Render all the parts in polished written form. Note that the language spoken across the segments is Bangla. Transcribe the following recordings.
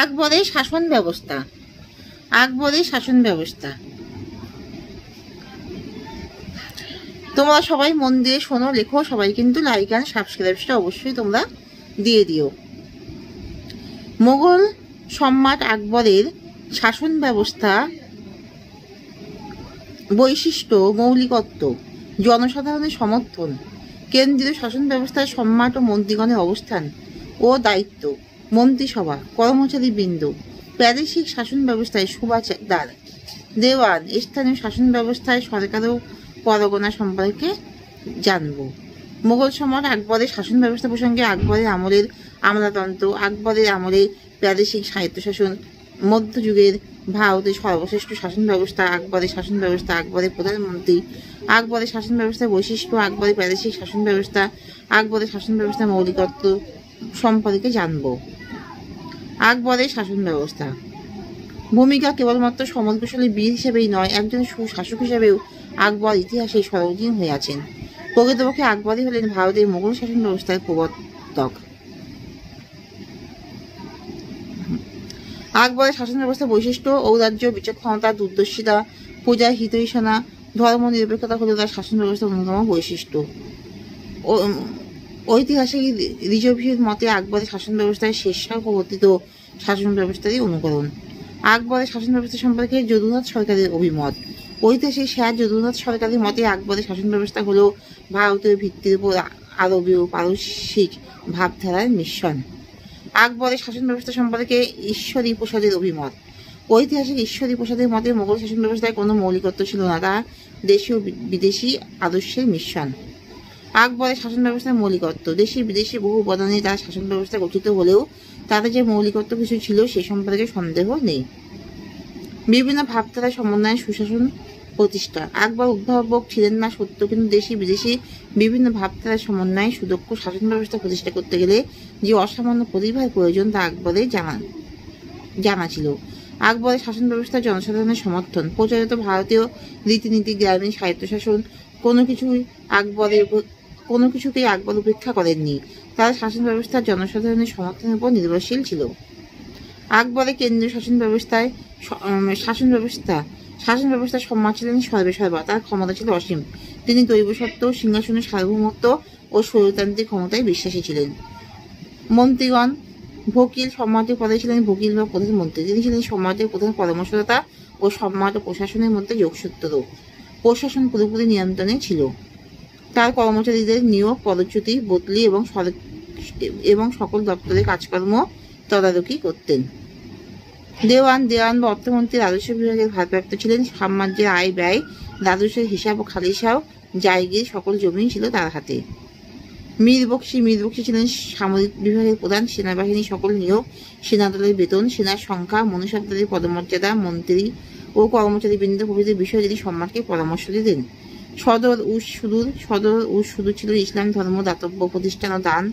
আকবরের শাসন ব্যবস্থা। আকবরের শাসন ব্যবস্থা তোমরা সবাই মন দিয়ে শোনো, লেখো। সবাই কিন্তু লাইক অ্যান্ড সাবস্ক্রাইবটা অবশ্যই তোমরা দিয়ে দিও। মোগল সম্রাট আকবরের শাসন ব্যবস্থা বৈশিষ্ট্য, মৌলিকত্ব, জনসাধারণের সমর্থন, কেন্দ্রীয় শাসন ব্যবস্থায় সম্রাট ও মন্ত্রীগণের অবস্থান ও দায়িত্ব, মন্ত্রিসভা, কর্মচারী বৃন্দ, প্রাদেশিক শাসন ব্যবস্থায় সুবাদার, দেওয়ান, স্থানীয় শাসন ব্যবস্থায় সরকার ও পরগনা সম্পর্কে জানব। মোগল সম্রাট আকবরের শাসন ব্যবস্থা প্রসঙ্গে আকবরের আমলের আমলাতন্ত্র, আকবরের আমলে প্রাদেশিক স্বায়ত্তশাসন, মধ্যযুগের ভারতের সর্বশ্রেষ্ঠ শাসন ব্যবস্থা, আকবরের শাসন ব্যবস্থা, আকবরের প্রধানমন্ত্রী, আকবরের শাসন ব্যবস্থার বৈশিষ্ট্য, আকবরের প্রাদেশিক শাসন ব্যবস্থা, আকবরের শাসন ব্যবস্থার মৌলিকত্ব সম্পর্কে জানব। আকবরের শাসন ব্যবস্থা ভূমিকা কেবলমাত্র সমরকুশলী বীর হিসেবেই নয়, একজন সুশাসক হিসেবেও আকবর ইতিহাসে সর্বজনীন হয়ে আছেন। প্রকৃতপক্ষে আকবরই হলেন ভারতের মোগল শাসন ব্যবস্থার প্রবর্তক। আকবরের শাসন ব্যবস্থার বৈশিষ্ট্য: ঔদার্য, বিচক্ষণতা, দূরদর্শিতা, প্রজার হিতৈষণা, ধর্ম নিরপেক্ষতা হল তার শাসন ব্যবস্থার অন্যতম বৈশিষ্ট্য। ঐতিহাসিক রিজভির মতে আকবরের শাসন ব্যবস্থায় শেরশাহ প্রবর্তিত শাসন ব্যবস্থারই অনুকরণ। আকবরের শাসন ব্যবস্থা সম্পর্কে যদুনাথ সরকারের অভিমত। ঐতিহাসিক স্যার যদুনাথ সরকারের মতে আকবরের শাসন ব্যবস্থা হল ভারতীয় ভিত্তির উপর আরবীয় পারসিক ভাবধারার মিশ্রণ। আকবরের শাসন ব্যবস্থা সম্পর্কে ঈশ্বরী প্রসাদের অভিমত। ঐতিহাসিক ঈশ্বরী প্রসাদের মতে মোগল শাসন ব্যবস্থায় কোনো মৌলিকত্ব ছিল না, তা দেশীয় বিদেশি আদর্শের মিশ্রণ। আকবরের শাসন ব্যবস্থার মৌলিকত্ব: দেশি বিদেশি বহু উপাদানে তার শাসন ব্যবস্থা গঠিত হলেও তাতে যে মৌলিকত্ব কিছু ছিল সে সম্পর্কে সন্দেহ নেই। বিভিন্ন ভাবধারার সমন্বয়ে সুশাসন প্রতিষ্ঠা। আকবর উদ্ভাবক ছিলেন না সত্য, কিন্তু দেশি বিদেশি বিভিন্ন ভাবধারার সমন্বয়ে সুদক্ষ শাসন ব্যবস্থা প্রতিষ্ঠা করতে গেলে যে অসামান্য প্রতিভার প্রয়োজন তা আকবরের জানা ছিল। আকবরের শাসন ব্যবস্থা জনসাধারণের সমর্থন। প্রচলিত ভারতীয় রীতিনীতি, গ্রামীণ স্বায়ত্তশাসন কোনো কিছুকেই আকবর উপেক্ষা করেননি। তার শাসন ব্যবস্থা জনসাধারণের সমর্থনের উপর নির্ভরশীল ছিল। আকবরের কেন্দ্রীয় শাসন ব্যবস্থার সম্রাট ছিলেন সর্বেসর্বা। তার ক্ষমতা ছিল অসীম। তিনি দৈবসত্ত্ব, সিংহাসনের সার্বভৌমত্ব ও স্বৈরতান্ত্রিক ক্ষমতায় বিশ্বাসী ছিলেন। মন্ত্রীগণ: ভকিল সম্রাটের পদে ছিলেন ভকিল বা প্রধানমন্ত্রী। তিনি ছিলেন সম্রাটের প্রধান পরামর্শদাতা ও সম্রাট ও প্রশাসনের মধ্যে যোগসূত্র। প্রশাসন পুরোপুরি নিয়ন্ত্রণে ছিল। তার কর্মচারীদের নিয়োগ, পদচ্যুতি, বদলি এবং সকল দপ্তরের কাজকর্ম তদারকি করতেন। দেওয়ান বা অর্থমন্ত্রী রাজস্ব বিভাগের ভারপ্রাপ্ত ছিলেন। সাম্রাজ্যের আয় ব্যয়, রাজস্বের হিসাব ও খালিসাও, জায়গির সকল জমি ছিল তার হাতে। মীর বক্সি ছিলেন সামরিক বিভাগের প্রধান। সেনাবাহিনী সকল নিয়োগ, সেনাদলের বেতন, সেনার সংখ্যা, মনুষ্যত্বের পদমর্যাদা, মন্ত্রী ও কর্মচারী বৃন্দ প্রভৃতি বিষয়ে তিনি সম্রাটকে পরামর্শ দিতেন। সদর উস সুদূর ছিলেন ইসলাম ধর্ম, দাতব্য প্রতিষ্ঠান ও দান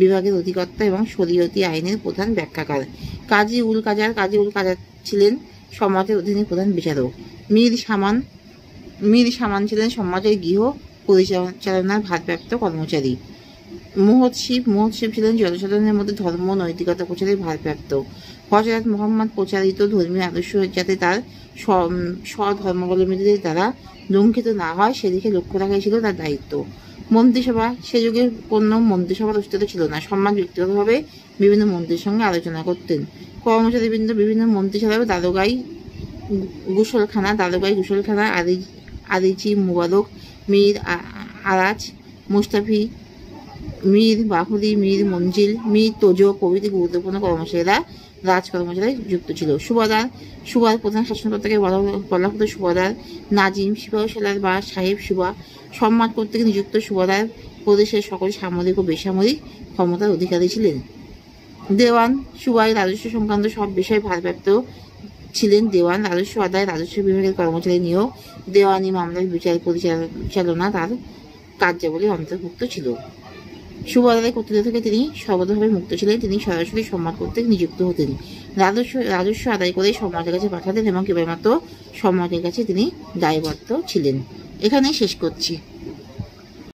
বিভাগের অধিকর্তা এবং শরীয়তি আইনের প্রধান ব্যাখ্যাকার। কাজী উল কাজার ছিলেন সম্রাটের অধীনে প্রধান বিচারক। মীর সামান ছিলেন সম্রাটের গৃহ পরিচালনার ভারপ্রাপ্ত কর্মচারী। মুহৎসিব ছিলেন জনসাধারণের মধ্যে ধর্ম নৈতিকতা প্রচারের ভারপ্রাপ্ত। হযরত মুহাম্মদ প্রচারিত ধর্মীয় আদর্শ যাতে তার স্বধর্মাবলম্বীদের দ্বারা লঙ্ঘিত না হয় সেদিকে লক্ষ্য রাখাই ছিল তার দায়িত্ব। মন্ত্রিসভা: সে যুগে কোনো মন্ত্রিসভার অস্তিত্ব ছিল না। সম্রাট ব্যক্তিগতভাবে বিভিন্ন মন্ত্রীর সঙ্গে আলোচনা করতেন। কর্মচারীবৃন্দ: বিভিন্ন মন্ত্রী ছাড়াও দারোগাই গুসলখানা, আদিচি, মুবারক, মীর আরাজ, মুস্তাফি, মীর বাহুরি, মীর মঞ্জিল, মীর তোজো প্রভৃতি গুরুত্বপূর্ণ রাজকর্মচারী যুক্ত ছিল। সুবাদ প্রধান শাসনকর্তাকে বলা হতো সুবাদার। নাজিম, সিপাহসালার বা সাহেব সুবা সম্রাট কর্তৃক নিযুক্ত সুবাদার প্রদেশের সকল সামরিক ও বেসামরিক ক্ষমতার অধিকারী ছিলেন। দেওয়ান সুবাই রাজস্ব সংক্রান্ত সব বিষয়ে ভারপ্রাপ্ত ছিলেন। দেওয়ান রাজস্ব আদায়, রাজস্ব বিভাগের কর্মচারী নিয়োগ, দেওয়ানি মামলার বিচার পরিচালনা তার কার্যাবলীর অন্তর্ভুক্ত ছিল। সুবাদারের কর্তৃত্ব থেকে তিনি সর্বতভাবে মুক্ত ছিলেন। তিনি সরাসরি সম্রাট কর্তৃক নিযুক্ত হতেন। রাজস্ব আদায় করে সম্রাটের কাছে পাঠাতেন এবং কেবলমাত্র সম্রাটের কাছে তিনি দায়বদ্ধ ছিলেন। এখানে শেষ করছি।